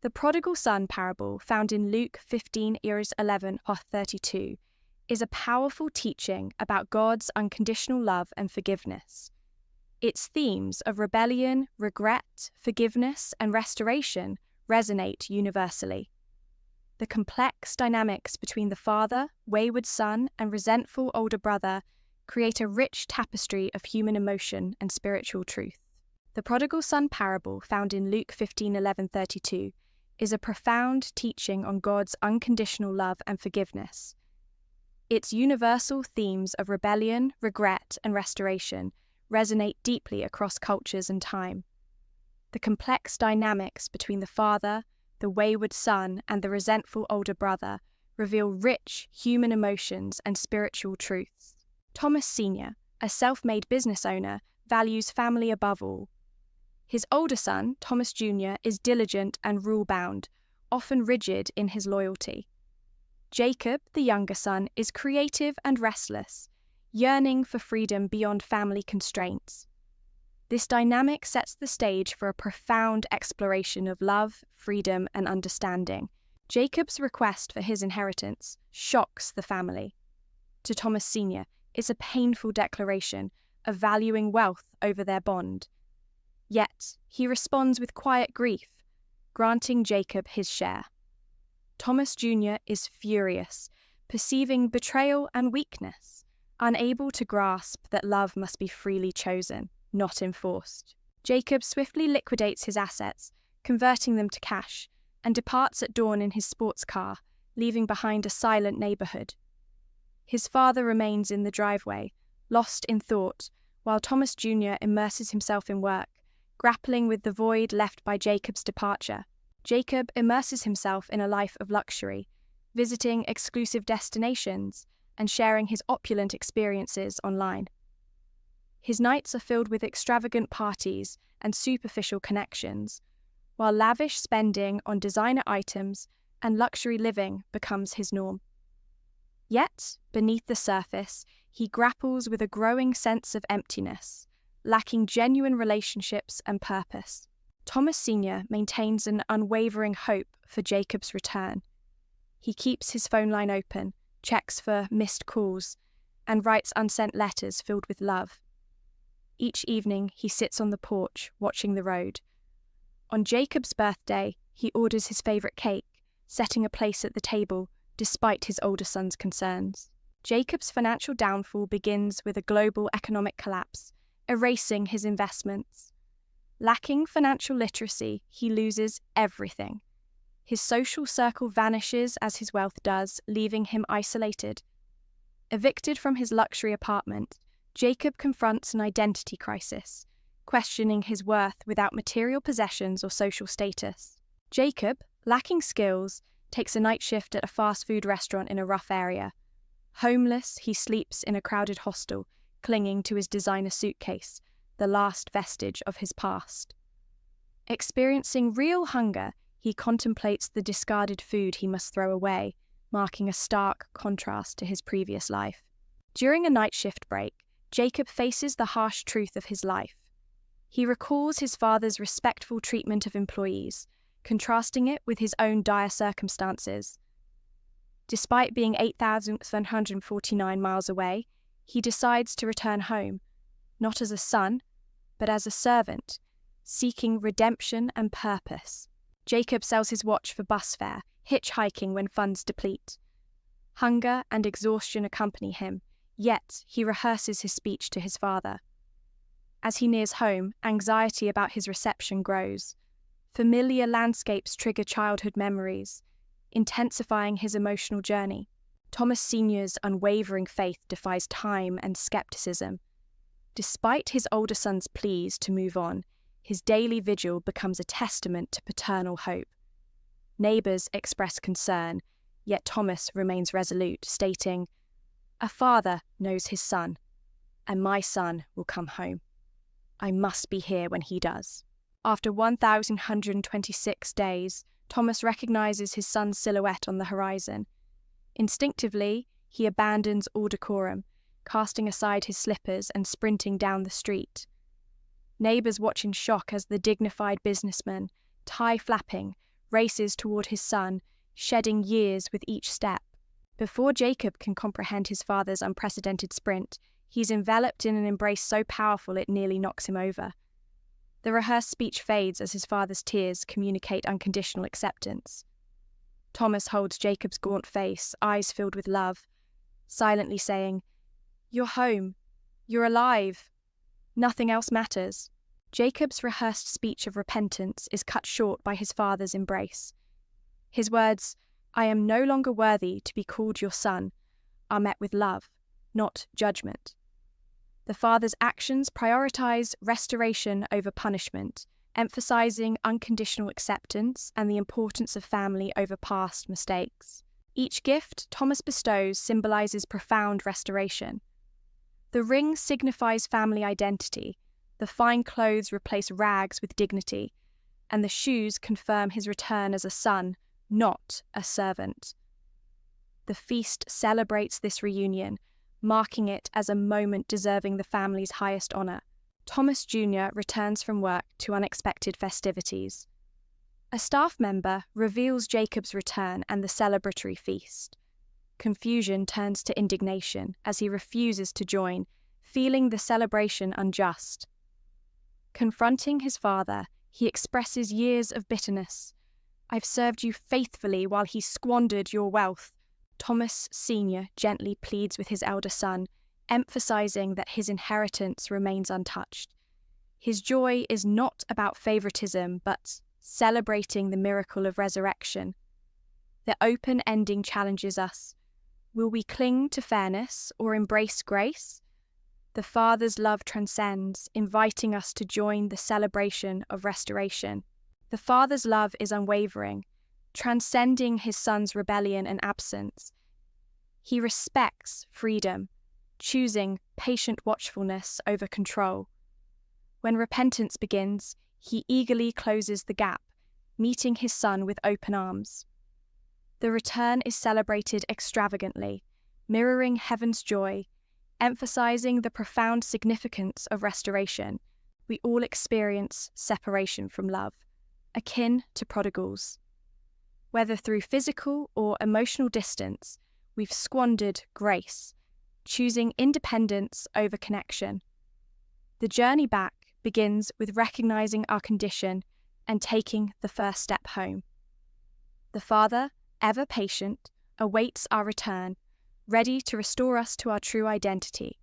The Prodigal Son Parable, found in Luke 15:11-32, is a powerful teaching about God's unconditional love and forgiveness. Its themes of rebellion, regret, forgiveness, and restoration resonate universally. The complex dynamics between the father, wayward son, and resentful older brother create a rich tapestry of human emotion and spiritual truth. The Prodigal Son Parable, found in Luke 15:11-32, is a profound teaching on God's unconditional love and forgiveness. Its universal themes of rebellion, regret, and restoration resonate deeply across cultures and time. The complex dynamics between the father, the wayward son, and the resentful older brother reveal rich human emotions and spiritual truths. Thomas Sr., a self-made business owner, values family above all. His older son, Thomas Jr., is diligent and rule-bound, often rigid in his loyalty. Jacob, the younger son, is creative and restless, yearning for freedom beyond family constraints. This dynamic sets the stage for a profound exploration of love, freedom, and understanding. Jacob's request for his inheritance shocks the family. To Thomas Sr., it's a painful declaration of valuing wealth over their bond. Yet, he responds with quiet grief, granting Jacob his share. Thomas Jr. is furious, perceiving betrayal and weakness, unable to grasp that love must be freely chosen, not enforced. Jacob swiftly liquidates his assets, converting them to cash, and departs at dawn in his sports car, leaving behind a silent neighborhood. His father remains in the driveway, lost in thought, while Thomas Jr. immerses himself in work, grappling with the void left by Jacob's departure. Jacob immerses himself in a life of luxury, visiting exclusive destinations and sharing his opulent experiences online. His nights are filled with extravagant parties and superficial connections, while lavish spending on designer items and luxury living becomes his norm. Yet, beneath the surface, he grapples with a growing sense of emptiness, lacking genuine relationships and purpose. Thomas Sr. maintains an unwavering hope for Jacob's return. He keeps his phone line open, checks for missed calls, and writes unsent letters filled with love. Each evening, he sits on the porch, watching the road. On Jacob's birthday, he orders his favorite cake, setting a place at the table, despite his older son's concerns. Jacob's financial downfall begins with a global economic collapse, erasing his investments. Lacking financial literacy, he loses everything. His social circle vanishes as his wealth does, leaving him isolated. Evicted from his luxury apartment, Jacob confronts an identity crisis, questioning his worth without material possessions or social status. Jacob, lacking skills, takes a night shift at a fast food restaurant in a rough area. Homeless, he sleeps in a crowded hostel, clinging to his designer suitcase, the last vestige of his past. Experiencing real hunger, he contemplates the discarded food he must throw away, marking a stark contrast to his previous life. During a night shift break, Jacob faces the harsh truth of his life. He recalls his father's respectful treatment of employees, contrasting it with his own dire circumstances. Despite being 8,149 miles away, he decides to return home, not as a son, but as a servant, seeking redemption and purpose. Jacob sells his watch for bus fare, hitchhiking when funds deplete. Hunger and exhaustion accompany him, yet he rehearses his speech to his father. As he nears home, anxiety about his reception grows. Familiar landscapes trigger childhood memories, intensifying his emotional journey. Thomas Sr.'s unwavering faith defies time and skepticism. Despite his older son's pleas to move on, his daily vigil becomes a testament to paternal hope. Neighbours express concern, yet Thomas remains resolute, stating, "A father knows his son, and my son will come home. I must be here when he does." After 1,126 days, Thomas recognises his son's silhouette on the horizon. Instinctively, he abandons all decorum, casting aside his slippers and sprinting down the street. Neighbours watch in shock as the dignified businessman, tie flapping, races toward his son, shedding years with each step. Before Jacob can comprehend his father's unprecedented sprint, he's enveloped in an embrace so powerful it nearly knocks him over. The rehearsed speech fades as his father's tears communicate unconditional acceptance. Thomas holds Jacob's gaunt face, eyes filled with love, silently saying, "You're home. You're alive. Nothing else matters." Jacob's rehearsed speech of repentance is cut short by his father's embrace. His words, "I am no longer worthy to be called your son," are met with love, not judgment. The father's actions prioritize restoration over punishment, emphasizing unconditional acceptance and the importance of family over past mistakes. Each gift Thomas bestows symbolizes profound restoration. The ring signifies family identity, the fine clothes replace rags with dignity, and the shoes confirm his return as a son, not a servant. The feast celebrates this reunion, marking it as a moment deserving the family's highest honor. Thomas Jr. returns from work to unexpected festivities. A staff member reveals Jacob's return and the celebratory feast. Confusion turns to indignation as he refuses to join, feeling the celebration unjust. Confronting his father, he expresses years of bitterness. "I've served you faithfully while he squandered your wealth." Thomas Sr. gently pleads with his elder son, emphasizing that his inheritance remains untouched. His joy is not about favoritism, but celebrating the miracle of resurrection. The open ending challenges us. Will we cling to fairness or embrace grace? The Father's love transcends, inviting us to join the celebration of restoration. The Father's love is unwavering, transcending his Son's rebellion and absence. He respects freedom, choosing patient watchfulness over control. When repentance begins, he eagerly closes the gap, meeting his Son with open arms. The return is celebrated extravagantly, mirroring heaven's joy, emphasizing the profound significance of restoration. We all experience separation from love, akin to prodigals. Whether through physical or emotional distance, we've squandered grace, choosing independence over connection. The journey back begins with recognizing our condition and taking the first step home. The Father, ever patient, awaits our return, ready to restore us to our true identity.